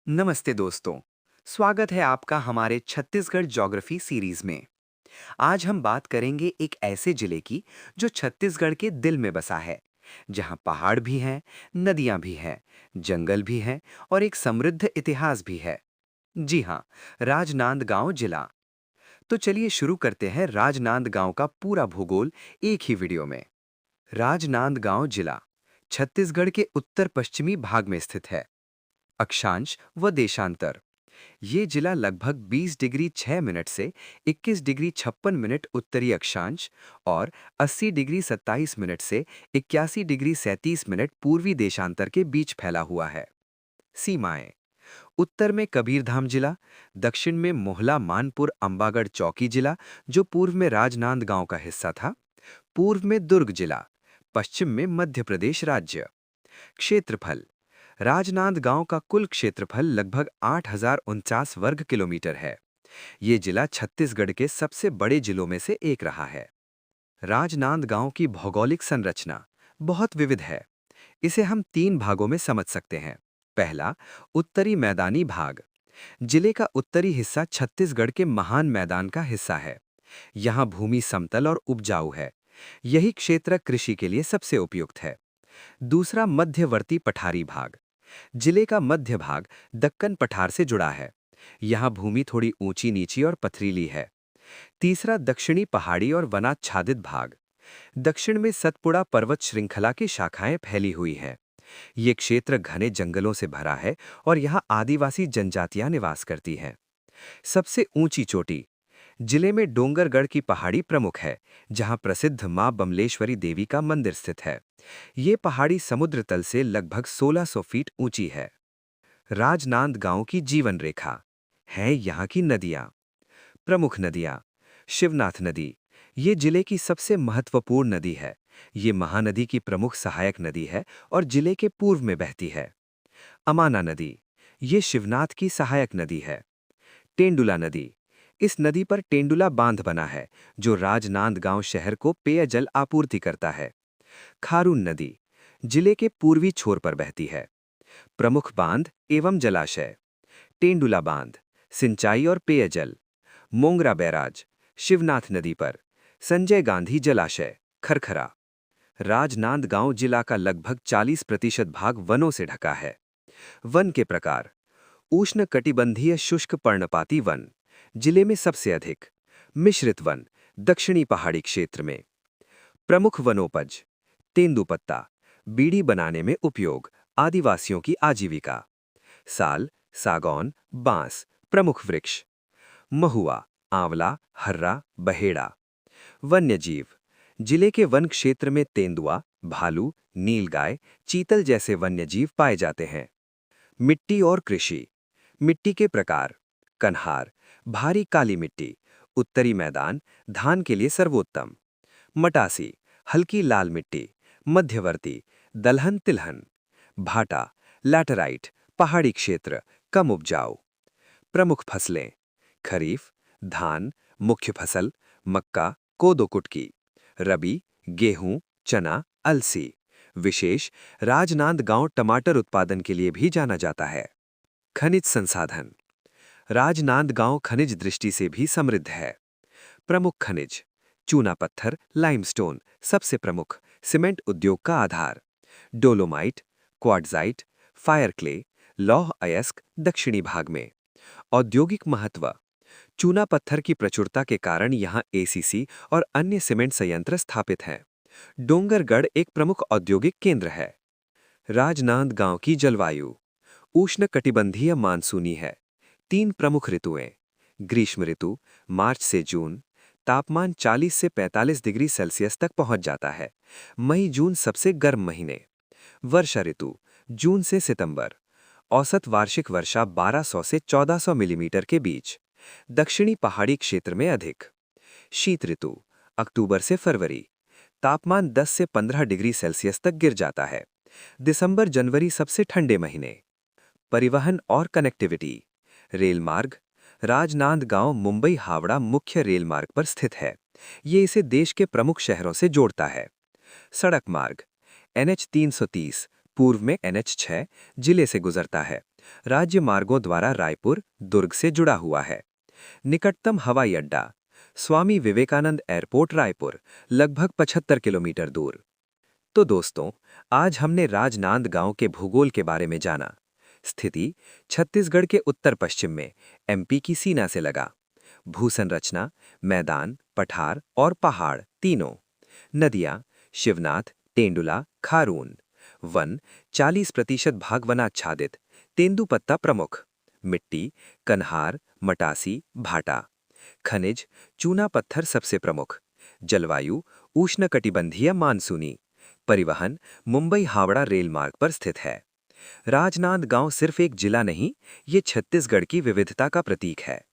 नमस्ते दोस्तों। स्वागत है आपका हमारे छत्तीसगढ़ ज्योग्राफी सीरीज में। आज हम बात करेंगे एक ऐसे जिले की जो छत्तीसगढ़ के दिल में बसा है, जहां पहाड़ भी हैं, नदियां भी हैं, जंगल भी हैं और एक समृद्ध इतिहास भी है। जी हां, राजनांदगांव जिला। तो चलिए शुरू करते हैं राजनांदगांव का पूरा भूगोल एक ही वीडियो में। राजनांदगांव जिला छत्तीसगढ़ के उत्तर पश्चिमी भाग में स्थित है। अक्षांश व देशांतर। ये जिला लगभग 20 डिग्री 6 मिनट से 21 डिग्री 56 मिनट उत्तरी अक्षांश और 80 डिग्री 27 मिनट से 81 डिग्री 37 मिनट पूर्वी देशांतर के बीच फैला हुआ है। सीमाएं। उत्तर में कबीरधाम जिला, दक्षिण में मोहला मानपुर अंबागढ़ चौकी जिला जो पूर्व में राजनांदगांव का हिस्सा था, पूर्व में दुर्ग जिला, पश्चिम में मध्य प्रदेश राज्य। क्षेत्रफल। राजनांदगांव का कुल क्षेत्रफल लगभग 8,049 वर्ग किलोमीटर है। ये जिला छत्तीसगढ़ के सबसे बड़े जिलों में से एक रहा है। राजनांदगांव की भौगोलिक संरचना बहुत विविध है। इसे हम तीन भागों में समझ सकते हैं। पहला, उत्तरी मैदानी भाग। जिले का उत्तरी हिस्सा छत्तीसगढ़ के महान मैदान का हिस्सा है। यहाँ भूमि समतल और उपजाऊ है। यही क्षेत्र कृषि के लिए सबसे उपयुक्त है। दूसरा, मध्यवर्ती पठारी भाग। जिले का मध्य भाग दक्कन पठार से जुड़ा है। यहाँ भूमि थोड़ी ऊंची नीची और पथरीली है। तीसरा, दक्षिणी पहाड़ी और वनाच्छादित भाग। दक्षिण में सतपुड़ा पर्वत श्रृंखला की शाखाएं फैली हुई हैं। ये क्षेत्र घने जंगलों से भरा है और यहाँ आदिवासी जनजातियां निवास करती हैं। सबसे ऊंची चोटी। जिले में डोंगरगढ़ की पहाड़ी प्रमुख है, जहां प्रसिद्ध मां बमलेश्वरी देवी का मंदिर स्थित है। ये पहाड़ी समुद्र तल से लगभग 1600 फीट ऊंची है। राजनांदगांव की जीवन रेखा है यहाँ की नदियाँ। प्रमुख नदियाँ। शिवनाथ नदी, ये जिले की सबसे महत्वपूर्ण नदी है। ये महानदी की प्रमुख सहायक नदी है और जिले के पूर्व में बहती है। अमाना नदी, ये शिवनाथ की सहायक नदी है। तेंडुला नदी, इस नदी पर तेंडुला बांध बना है, जो राजनांदगांव शहर को पेयजल आपूर्ति करता है। खारून नदी, जिले के पूर्वी छोर पर बहती है। प्रमुख बांध एवं जलाशय। तेंडुला बांध, सिंचाई और पेयजल। मोंगरा बैराज, शिवनाथ नदी पर। संजय गांधी जलाशय, खरखरा। राजनांदगांव जिला का लगभग 40% भाग वनों से ढका है। वन के प्रकार। उष्णकटिबंधीय शुष्क पर्णपाती वन, जिले में सबसे अधिक। मिश्रित वन, दक्षिणी पहाड़ी क्षेत्र में। प्रमुख वनोपज। तेंदुपत्ता, बीड़ी बनाने में उपयोग, आदिवासियों की आजीविका। साल, सागौन, बांस, प्रमुख वृक्ष। महुआ, आंवला, हर्रा, बहेड़ा। वन्यजीव। जिले के वन क्षेत्र में तेंदुआ, भालू, नीलगाय, चीतल जैसे वन्यजीव पाए जाते हैं। मिट्टी और कृषि। मिट्टी के प्रकार। कन्हार, भारी काली मिट्टी, उत्तरी मैदान, धान के लिए सर्वोत्तम। मटासी, हल्की लाल मिट्टी, मध्यवर्ती, दलहन तिलहन। भाटा, लैटेराइट, पहाड़ी क्षेत्र, कम उपजाऊ। प्रमुख फसलें। खरीफ, धान, मुख्य फसल, मक्का, कोदो कुटकी। रबी, गेहूं, चना, अलसी। विशेष, राजनांदगांव टमाटर उत्पादन के लिए भी जाना जाता है। खनिज संसाधन। राजनांदगांव खनिज दृष्टि से भी समृद्ध है। प्रमुख खनिज। चूना पत्थर, लाइमस्टोन सबसे प्रमुख, सीमेंट उद्योग का आधार। डोलोमाइट, क्वार्ट्जाइट, फायर क्ले, लौह अयस्क दक्षिणी भाग में। औद्योगिक महत्व। चूना पत्थर की प्रचुरता के कारण यहाँ एसीसी और अन्य सीमेंट संयंत्र स्थापित हैं। डोंगरगढ़ एक प्रमुख औद्योगिक केंद्र है। राजनांदगांव की जलवायु उष्णकटिबंधीय मानसूनी है। तीन प्रमुख ऋतुएं। ग्रीष्म ऋतु, मार्च से जून, तापमान 40 से 45 डिग्री सेल्सियस तक पहुंच जाता है। मई जून सबसे गर्म महीने। वर्षा ऋतु, जून से सितंबर। औसत वार्षिक वर्षा 1200 से 1400 मिलीमीटर के बीच। दक्षिणी पहाड़ी क्षेत्र में अधिक। शीत ऋतु, अक्टूबर से फरवरी। तापमान 10 से 15 डिग्री सेल्सियस तक गिर जाता है। दिसंबर जनवरी सबसे ठंडे महीने। परिवहन और कनेक्टिविटी। रेल मार्ग। राजनांदगांव मुंबई हावड़ा मुख्य रेल मार्ग पर स्थित है। ये इसे देश के प्रमुख शहरों से जोड़ता है। सड़क मार्ग। NH 330, पूर्व में NH 6, जिले से गुजरता है। राज्य मार्गों द्वारा रायपुर, दुर्ग से जुड़ा हुआ है। निकटतम हवाई अड्डा स्वामी विवेकानंद एयरपोर्ट रायपुर, लगभग 75 किलोमीटर दूर। तो दोस्तों, आज हमने राजनांदगांव के भूगोल के बारे में जाना। स्थिति छत्तीसगढ़ के उत्तर पश्चिम में एमपी की सीमा से लगा। भूसंरचना मैदान, पठार और पहाड़ तीनों। नदियां शिवनाथ, तेंदुला, खारून। वन 40% भाग वनाच्छादित, तेंदुपत्ता प्रमुख। मिट्टी कन्हार, मटासी, भाटा। खनिज चूना पत्थर सबसे प्रमुख। जलवायु उष्णकटिबंधीय मानसूनी। परिवहन मुंबई हावड़ा रेल मार्ग पर स्थित है। राजनांदगांव सिर्फ एक जिला नहीं, ये छत्तीसगढ़ की विविधता का प्रतीक है।